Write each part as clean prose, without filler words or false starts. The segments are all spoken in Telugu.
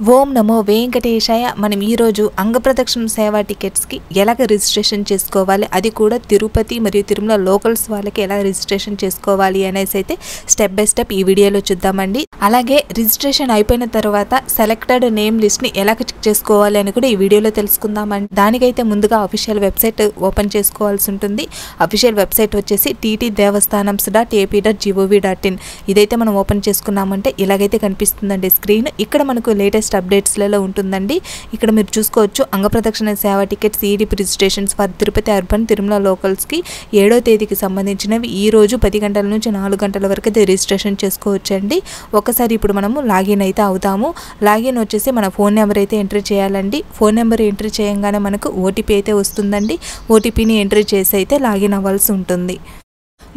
ఓం నమో వెంకటేశాయ. మనం ఈరోజు అంగప్రదక్షిణ సేవా టికెట్స్కి ఎలాగ రిజిస్ట్రేషన్ చేసుకోవాలి, అది కూడా తిరుపతి మరియు తిరుమల లోకల్స్ వాళ్ళకి ఎలా రిజిస్ట్రేషన్ చేసుకోవాలి అనేసి అయితే స్టెప్ బై స్టెప్ ఈ వీడియోలో చూద్దామండి. అలాగే రిజిస్ట్రేషన్ అయిపోయిన తర్వాత సెలెక్టెడ్ నేమ్ లిస్ట్ని ఎలా చెక్ చేసుకోవాలి అని కూడా ఈ వీడియోలో తెలుసుకుందామండి. దానికైతే ముందుగా అఫీషియల్ వెబ్సైట్ ఓపెన్ చేసుకోవాల్సి ఉంటుంది. అఫీషియల్ వెబ్సైట్ వచ్చేసి ttdevastanams.ap.gov.in. ఇదైతే మనం ఓపెన్ చేసుకున్నామంటే ఇలాగైతే కనిపిస్తుందండి స్క్రీన్. ఇక్కడ మనకు లేటెస్ట్ అప్డేట్స్లలో ఉంటుందండి. ఇక్కడ మీరు చూసుకోవచ్చు అంగప్రదక్షిణ సేవ tickets e dip registrations for Tirupati urban Tirumala లోకల్స్కి 7వ తేదీకి సంబంధించినవి ఈ రోజు 10 గంటల నుంచి 4 గంటల వరకు అయితే రిజిస్ట్రేషన్ చేసుకోవచ్చండి. ఒకసారి ఇప్పుడు మనము లాగిన్ అయితే అవుతాము. లాగిన్ వచ్చేసి మన ఫోన్ నెంబర్ అయితే ఎంట్రీ చేయాలండి. ఫోన్ నెంబర్ ఎంట్రీ చేయగానే మనకు ఓటీపీ అయితే వస్తుందండి. ఓటీపీని ఎంట్రీ చేసి అయితే లాగిన్ అవ్వాల్సి ఉంటుంది.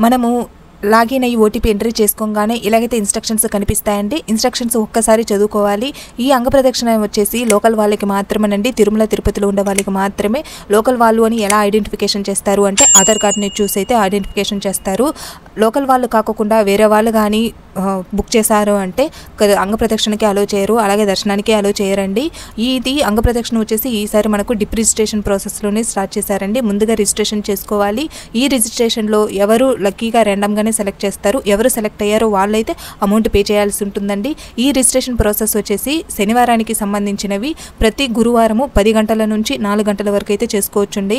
మనము లాగిన్ అయ్యి ఓటీపీ ఎంట్రీ చేసుకోగానే ఇలాగైతే ఇన్స్ట్రక్షన్స్ కనిపిస్తాయండి. ఇన్స్ట్రక్షన్స్ ఒక్కసారి చదువుకోవాలి. ఈ అంగప్రదక్షిణ వచ్చేసి లోకల్ వాళ్ళకి మాత్రమేనండి. తిరుమల తిరుపతిలో ఉండే వాళ్ళకి మాత్రమే. లోకల్ వాళ్ళు అని ఎలా ఐడెంటిఫికేషన్ చేస్తారు అంటే ఆధార్ కార్డ్ని చూసి అయితే ఐడెంటిఫికేషన్ చేస్తారు. లోకల్ వాళ్ళు కాకుండా వేరే వాళ్ళు కానీ బుక్ చేశారు అంటే అంగప్రదక్షిణకి అలో చేయరు, అలాగే దర్శనానికి అలో చేయరండి. ఇది అంగప్రదక్షిణ వచ్చేసి ఈసారి మనకు డిప్ రిజిస్ట్రేషన్ ప్రాసెస్లోనే స్టార్ట్ చేశారండి. ముందుగా రిజిస్ట్రేషన్ చేసుకోవాలి. ఈ రిజిస్ట్రేషన్లో ఎవరు లక్కీగా ర్యాండమ్గానే సెలెక్ట్ చేస్తారు. ఎవరు సెలెక్ట్ అయ్యారో వాళ్ళైతే అమౌంట్ పే చేయాల్సి ఉంటుందండి. ఈ రిజిస్ట్రేషన్ ప్రాసెస్ వచ్చేసి శనివారానికి సంబంధించినవి ప్రతి గురువారము 10 గంటల నుంచి 4 గంటల వరకు అయితే చేసుకోవచ్చండి.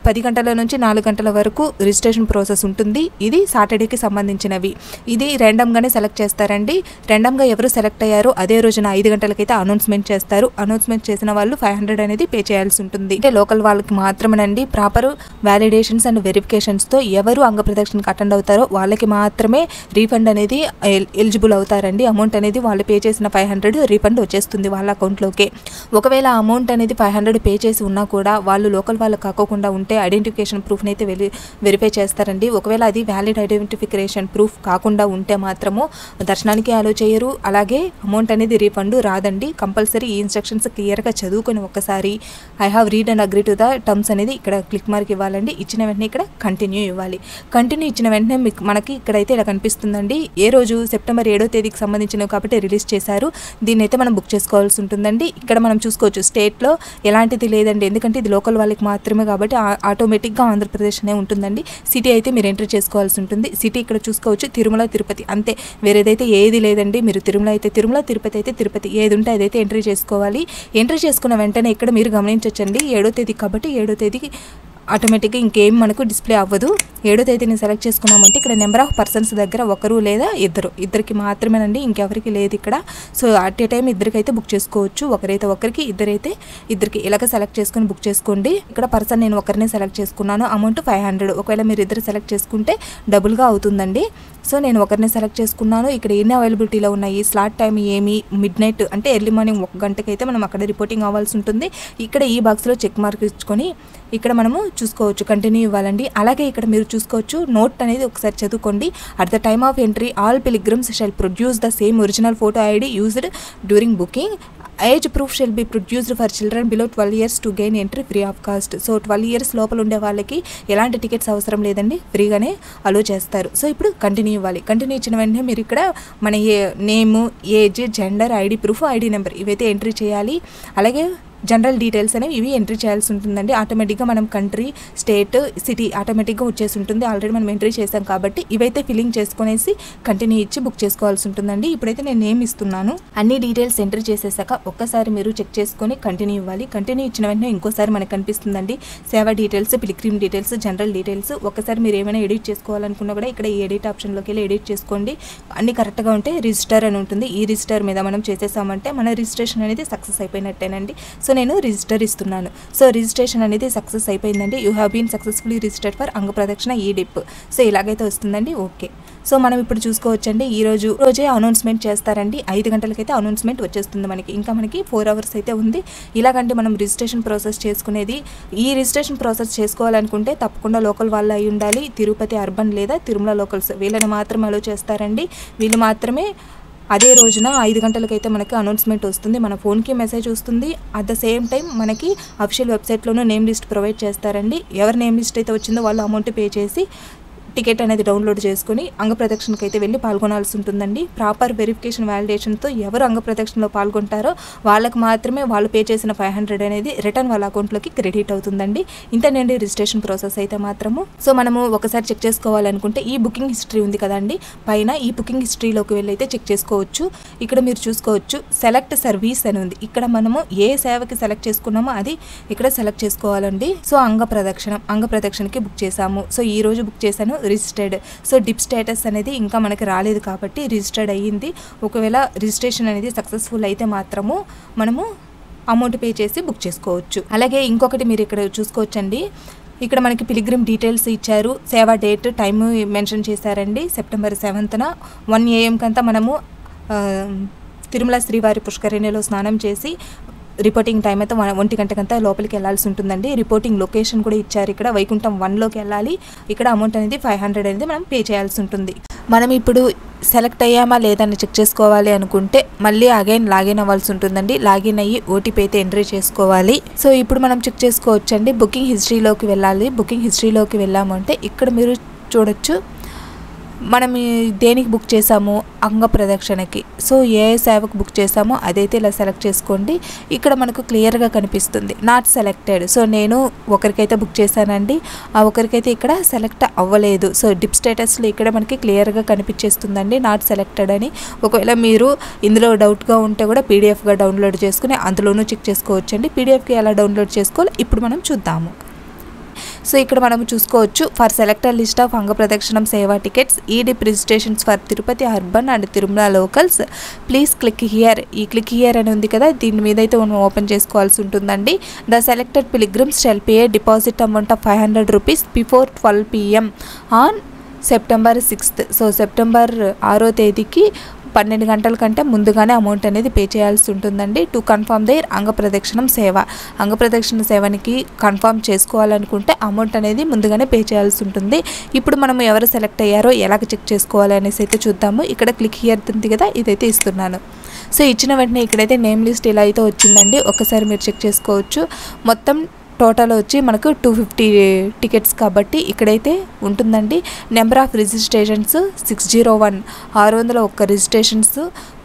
10 గంటల నుంచి 4 గంటల వరకు రిజిస్ట్రేషన్ ప్రాసెస్ ఉంటుంది. ఇది సాటర్డేకి సంబంధించినవి. ఇది ర్యాండమ్గానే సెలెక్ట్ చేస్తారండి. ర్యాండమ్గా ఎవరు సెలెక్ట్ అయ్యారో అదే రోజున 5 గంటలకైతే అనౌన్స్మెంట్ చేస్తారు. అనౌన్స్మెంట్ చేసిన వాళ్ళు 500 అనేది పే చేయాల్సి ఉంటుంది. అంటే లోకల్ వాళ్ళకి మాత్రమేనండి. ప్రాపర్ వ్యాలిడేషన్స్ అండ్ వెరిఫికేషన్స్తో ఎవరు అంగప్రదక్షిణకి అటెండ్ అవుతారో వాళ్ళకి మాత్రమే రీఫండ్ అనేది ఎలిజిబుల్ అవుతారండి. అమౌంట్ అనేది వాళ్ళు పే చేసిన 500 రీఫండ్ వచ్చేస్తుంది వాళ్ళ అకౌంట్లోకే. ఒకవేళ అమౌంట్ అనేది 500 పే చేసి ఉన్నా కూడా వాళ్ళు లోకల్ వాళ్ళు కాకుండా ఉంటే ఐడెంటిఫికేషన్ ప్రూఫ్ని అయితే వెరిఫై చేస్తారండి. ఒకవేళ అది వ్యాలిడ్ ఐడెంటిఫికేషన్ ప్రూఫ్ కాకుండా ఉంటే మాత్రము దర్శనానికి అలో చేయరు, అలాగే అమౌంట్ అనేది రీఫండ్ రాదండి. కంపల్సరీ ఈ ఇన్స్ట్రక్షన్స్ క్లియర్గా చదువుకొని ఒకసారి I have read and agree to the terms అనేది ఇక్కడ క్లిక్ మార్క్ ఇవ్వాలండి. ఇచ్చిన వెంటనే ఇక్కడ కంటిన్యూ ఇవ్వాలి. కంటిన్యూ ఇచ్చిన వెంటనే మనకి ఇక్కడైతే ఇలా కనిపిస్తుందండి. ఏ రోజు సెప్టెంబర్ 7వ తేదీకి సంబంధించినవి కాబట్టి రిలీజ్ చేశారు. దీన్ని అయితే మనం బుక్ చేసుకోవాల్సి ఉంటుందండి. ఇక్కడ మనం చూసుకోవచ్చు స్టేట్లో ఎలాంటిది లేదండి, ఎందుకంటే ఇది లోకల్ వాళ్ళకి మాత్రమే కాబట్టి ఆటోమేటిక్గా ఆంధ్రప్రదేశ్ అనే ఉంటుందండి. సిటీ అయితే మీరు ఎంట్రీ చేసుకోవాల్సి ఉంటుంది. సిటీ ఇక్కడ చూసుకోవచ్చు తిరుమల తిరుపతి అంతే, వేరేదైతే ఏది లేదండి. మీరు తిరుమల అయితే తిరుమల, తిరుపతి అయితే తిరుపతి, ఏది ఉంటే అదైతే ఎంట్రీ చేసుకోవాలి. ఎంట్రీ చేసుకున్న వెంటనే ఇక్కడ మీరు గమనించవచ్చండి 7వ తేదీ కాబట్టి 7వ తేదీకి ఆటోమేటిక్గా ఇంకేం మనకు డిస్ప్లే అవ్వదు. 7వ తేదీని సెలెక్ట్ చేసుకున్నామంటే ఇక్కడ నెంబర్ ఆఫ్ పర్సన్స్ దగ్గర ఒకరు లేదా ఇద్దరికి మాత్రమేనండి, ఇంకెవరికి లేదు ఇక్కడ. సో అట్ ఏ టైం ఇద్దరికైతే బుక్ చేసుకోవచ్చు. ఒకరైతే ఒకరికి, ఇద్దరైతే ఇద్దరికి, ఇలాగ సెలెక్ట్ చేసుకుని బుక్ చేసుకోండి. ఇక్కడ పర్సన్ నేను ఒకరిని సెలెక్ట్ చేసుకున్నాను. అమౌంట్ 500. ఒకవేళ మీరు ఇద్దరు సెలెక్ట్ చేసుకుంటే డబుల్గా అవుతుందండి. సో నేను ఒకరిని సెలెక్ట్ చేసుకున్నాను. ఇక్కడ ఎన్ని అవైలబిలిటీలో ఉన్నాయి, స్లాట్ టైం ఏమి, మిడ్ నైట్ అంటే ఎర్లీ మార్నింగ్ 1 గంటకైతే మనం అక్కడ రిపోర్టింగ్ అవ్వాల్సి ఉంటుంది. ఇక్కడ ఈ బాక్స్లో చెక్ మార్క్ ఇచ్చుకొని ఇక్కడ మనము చూసుకోవచ్చు కంటిన్యూ ఇవ్వాలండి. అలాగే ఇక్కడ మీరు చూసుకోవచ్చు నోట్ అనేది ఒకసారి చదువుకోండి. At the time of entry all pilgrims shall produce the same original photo ID used during booking. Age proof shall be produced for children below 12 years to gain entry free of cost. So 12 years లోపల ఉండే వాళ్ళకి ఎలాంటి టికెట్స్ అవసరం లేదండి, ఫ్రీగానే అలో చేస్తారు. సో ఇప్పుడు కంటిన్యూ ఇవ్వాలి. కంటిన్యూ ఇచ్చిన వెంటనే మీరు ఇక్కడ మన name, age, gender, ID proof, ID number ఇవైతే ఎంట్రీ చేయాలి. అలాగే జనరల్ డీటెయిల్స్ అనేవి ఇవి ఎంట్రీ చేయాల్సి ఉంటుందండి. ఆటోమేటిక్గా మనం కంట్రీ, స్టేట్, సిటీ ఆటోమేటిక్గా వచ్చేసి ఉంటుంది. ఆల్రెడీ మనం ఎంట్రీ చేసాం కాబట్టి ఇవైతే ఫిల్లింగ్ చేసుకునేసి కంటిన్యూ ఇచ్చి బుక్ చేసుకోవాల్సి ఉంటుందండి. ఇప్పుడైతే నేను నేమ్ ఇస్తున్నాను. అన్ని డీటెయిల్స్ ఎంట్రీ చేసేసాక ఒక్కసారి మీరు చెక్ చేసుకొని కంటిన్యూ ఇవ్వాలి. కంటిన్యూ ఇచ్చిన వెంటనే ఇంకోసారి మనకు కనిపిస్తుందండి సేవా details, pilgrim details, general details. ఒక్కసారి మీరు ఏమైనా ఎడిట్ చేసుకోవాలనుకున్నా కూడా ఇక్కడ ఈ ఎడిట్ ఆప్షన్లోకి వెళ్ళి ఎడిట్ చేసుకోండి. అన్ని కరెక్ట్గా ఉంటే రిజిస్టర్ అని ఉంటుంది. ఈ రిజిస్టర్ మీద మనం చేసేసామంటే మన రిజిస్ట్రేషన్ అనేది సక్సెస్ అయిపోయినట్టేనండి. సో నేను రిజిస్టర్ ఇస్తున్నాను. సో రిజిస్ట్రేషన్ అనేది సక్సెస్ అయిపోయిందండి. You have been successfully registered for అంగప్రదక్షిణ ఈ డిప్. సో ఇలాగైతే వస్తుందండి. ఓకే. సో మనం ఇప్పుడు చూసుకోవచ్చండి రోజే అనౌన్స్మెంట్ చేస్తారండి. 5 గంటలకైతే అనౌన్స్మెంట్ వచ్చేస్తుంది మనకి. ఇంకా మనకి 4 hours అయితే ఉంది. ఇలాగంటే మనం రిజిస్ట్రేషన్ ప్రాసెస్ చేసుకునేది. ఈ రిజిస్ట్రేషన్ ప్రాసెస్ చేసుకోవాలనుకుంటే తప్పకుండా లోకల్ వాళ్ళు అయి ఉండాలి. తిరుపతి అర్బన్ లేదా తిరుమల లోకల్స్ వీళ్ళని మాత్రమే అలో చేస్తారండి. వీళ్ళు మాత్రమే అదే రోజున 5 గంటలకైతే మనకి అనౌన్స్మెంట్ వస్తుంది. మన ఫోన్కి మెసేజ్ వస్తుంది. అట్ ద సేమ్ టైం మనకి అఫీషియల్ వెబ్సైట్లోనూ నేమ్ లిస్ట్ ప్రొవైడ్ చేస్తారండి. ఎవరి నేమ్ లిస్ట్ అయితే వచ్చిందో వాళ్ళు అమౌంట్ పే చేసి టికెట్ అనేది డౌన్లోడ్ చేసుకుని అంగప్రదక్షిణకి అయితే వెళ్ళి పాల్గొనాల్సి ఉంటుందండి. ప్రాపర్ వెరిఫికేషన్ వ్యాలిడేషన్తో ఎవరు అంగప్రదక్షిణలో పాల్గొంటారో వాళ్ళకి మాత్రమే వాళ్ళు పే చేసిన 500 అనేది రిటర్న్ వాళ్ళ అకౌంట్లోకి క్రెడిట్ అవుతుందండి. ఇంతేనండి రిజిస్ట్రేషన్ ప్రాసెస్ అయితే మాత్రము. సో మనము ఒకసారి చెక్ చేసుకోవాలనుకుంటే ఈ బుకింగ్ హిస్టరీ ఉంది కదండి, పైన ఈ బుకింగ్ హిస్టరీలోకి వెళ్ళి అయితే చెక్ చేసుకోవచ్చు. ఇక్కడ మీరు చూసుకోవచ్చు సెలెక్ట్ సర్వీస్ అని ఉంది. ఇక్కడ మనము ఏ సేవకి సెలెక్ట్ చేసుకున్నామో అది ఇక్కడ సెలెక్ట్ చేసుకోవాలండి. సో అంగప్రదక్షిణకి బుక్ చేసాము. సో ఈ రోజు బుక్ చేశాను, రిజిస్టర్డ్. సో డిప్ స్టేటస్ అనేది ఇంకా మనకి రాలేదు కాబట్టి రిజిస్టర్డ్ అయ్యింది. ఒకవేళ రిజిస్ట్రేషన్ అనేది సక్సెస్ఫుల్ అయితే మాత్రము మనము అమౌంట్ పే చేసి బుక్ చేసుకోవచ్చు. అలాగే ఇంకొకటి మీరు ఇక్కడ చూసుకోవచ్చండి, ఇక్కడ మనకి పిలిగ్రిమ్ డీటెయిల్స్ ఇచ్చారు, సేవా డేట్ టైము మెన్షన్ చేశారండి. సెప్టెంబర్ 7న 1 AM కంతా మనము తిరుమల శ్రీవారి పుష్కరిణిలో స్నానం చేసి రిపోర్టింగ్ టైం అయితే 1 గంటకంతా లోపలికి వెళ్ళాల్సి ఉంటుందండి. రిపోర్టింగ్ లొకేషన్ కూడా ఇచ్చారు, ఇక్కడ వైకుంఠం 1లోకి వెళ్ళాలి. ఇక్కడ అమౌంట్ అనేది 500 అనేది మనం పే చేయాల్సి ఉంటుంది. మనం ఇప్పుడు సెలెక్ట్ అయ్యామా లేదని చెక్ చేసుకోవాలి అనుకుంటే మళ్ళీ అగైన్ లాగిన్ అవ్వాల్సి ఉంటుందండి. లాగిన్ అయ్యి ఓటీపీ అయితే ఎంట్రీ చేసుకోవాలి. సో ఇప్పుడు మనం చెక్ చేసుకోవచ్చండి. బుకింగ్ హిస్టరీలోకి వెళ్ళాలి. బుకింగ్ హిస్టరీలోకి వెళ్ళాము అంటే ఇక్కడ మీరు చూడొచ్చు మనం దేనికి బుక్ చేసాము, అంగప్రదక్షిణకి. సో ఏ సేవకు బుక్ చేసామో అదైతే ఇలా సెలెక్ట్ చేసుకోండి. ఇక్కడ మనకు క్లియర్గా కనిపిస్తుంది నాట్ సెలెక్టెడ్. సో నేను ఒకరికైతే బుక్ చేశానండి, ఆ ఒకరికైతే ఇక్కడ సెలెక్ట్ అవ్వలేదు. సో డిప్ స్టేటస్లో ఇక్కడ మనకి క్లియర్గా కనిపించేస్తుందండి నాట్ సెలెక్టెడ్ అని. ఒకవేళ మీరు ఇందులో డౌట్గా ఉంటే కూడా పీడిఎఫ్గా డౌన్లోడ్ చేసుకుని అందులోనూ చెక్ చేసుకోవచ్చండి. పీడిఎఫ్కి ఎలా డౌన్లోడ్ చేసుకోవాలో ఇప్పుడు మనం చూద్దాము. సో ఇక్కడ మనం చూసుకోవచ్చు, ఫర్ సెలెక్టెడ్ లిస్ట్ ఆఫ్ అంగప్రదక్షిణం సేవా tickets e dip registrations for Tirupati urban and Tirumala locals please click here. ఈ క్లిక్ హియర్ అని ఉంది కదా, దీని మీద అయితే మనం ఓపెన్ చేసుకోవాల్సి ఉంటుందండి. The selected pilgrims shall pay deposit amount of 500 rupees before 12 PM on September 6th. So September 6వ తేదీకి 12 గంటల కంటే ముందుగానే అమౌంట్ అనేది పే చేయాల్సి ఉంటుందండి. టు కన్ఫర్మ్ దేర్ అంగప్రదక్షిణం సేవ. అంగప్రదక్షిణ సేవనికి కన్ఫర్మ్ చేసుకోవాలనుకుంటే అమౌంట్ అనేది ముందుగానే పే చేయాల్సి ఉంటుంది. ఇప్పుడు మనం ఎవరు సెలెక్ట్ అయ్యారో ఎలాగ చెక్ చేసుకోవాలి అనేసి అయితే చూద్దాము. ఇక్కడ క్లిక్ హియర్ ఉంది కదా, ఇదైతే ఇస్తున్నాను. సో ఇచ్చిన వెంటనే ఇక్కడైతే నేమ్ లిస్ట్ ఇలా అయితే వచ్చిందండి. ఒకసారి మీరు చెక్ చేసుకోవచ్చు. మొత్తం టోటల్ వచ్చి మనకు 250 టికెట్స్ కాబట్టి ఇక్కడైతే ఉంటుందండి. Number of registrations 601, 601 registrations.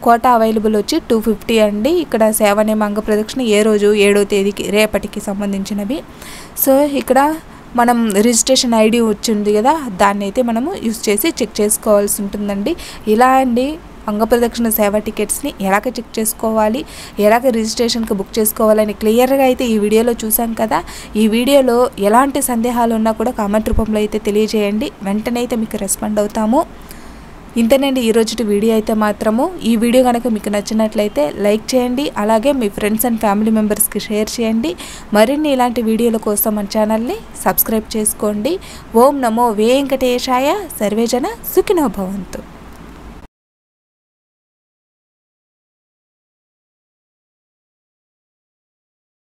Quota available వచ్చి 250 అండి. ఇక్కడ సేవనేమ అంగప్రదక్షిణ ఏ రోజు 7వ తేదీకి రేపటికి సంబంధించినవి. సో ఇక్కడ మనం రిజిస్ట్రేషన్ ఐడి వచ్చింది కదా, దాన్ని అయితే మనము యూజ్ చేసి చెక్ చేసుకోవాల్సి ఉంటుందండి. ఇలా అండి అంగప్రదక్షిణ సేవ టికెట్స్ని ఎలాగ చెక్ చేసుకోవాలి, ఎలాగ రిజిస్ట్రేషన్కి బుక్ చేసుకోవాలని క్లియర్గా అయితే ఈ వీడియోలో చూసాం కదా. ఈ వీడియోలో ఎలాంటి సందేహాలు ఉన్నా కూడా కామెంట్ రూపంలో అయితే తెలియజేయండి, వెంటనే అయితే మీకు రెస్పాండ్ అవుతాము. ఇంతేనండి ఈరోజు వీడియో అయితే మాత్రము. ఈ వీడియో కనుక మీకు నచ్చినట్లయితే లైక్ చేయండి, అలాగే మీ ఫ్రెండ్స్ అండ్ ఫ్యామిలీ మెంబర్స్కి షేర్ చేయండి. మరిన్ని ఇలాంటి వీడియోల కోసం మన ఛానల్ని సబ్స్క్రైబ్ చేసుకోండి. ఓం నమో వెంకటేశాయ. సర్వేజన సుఖినో భవంతు.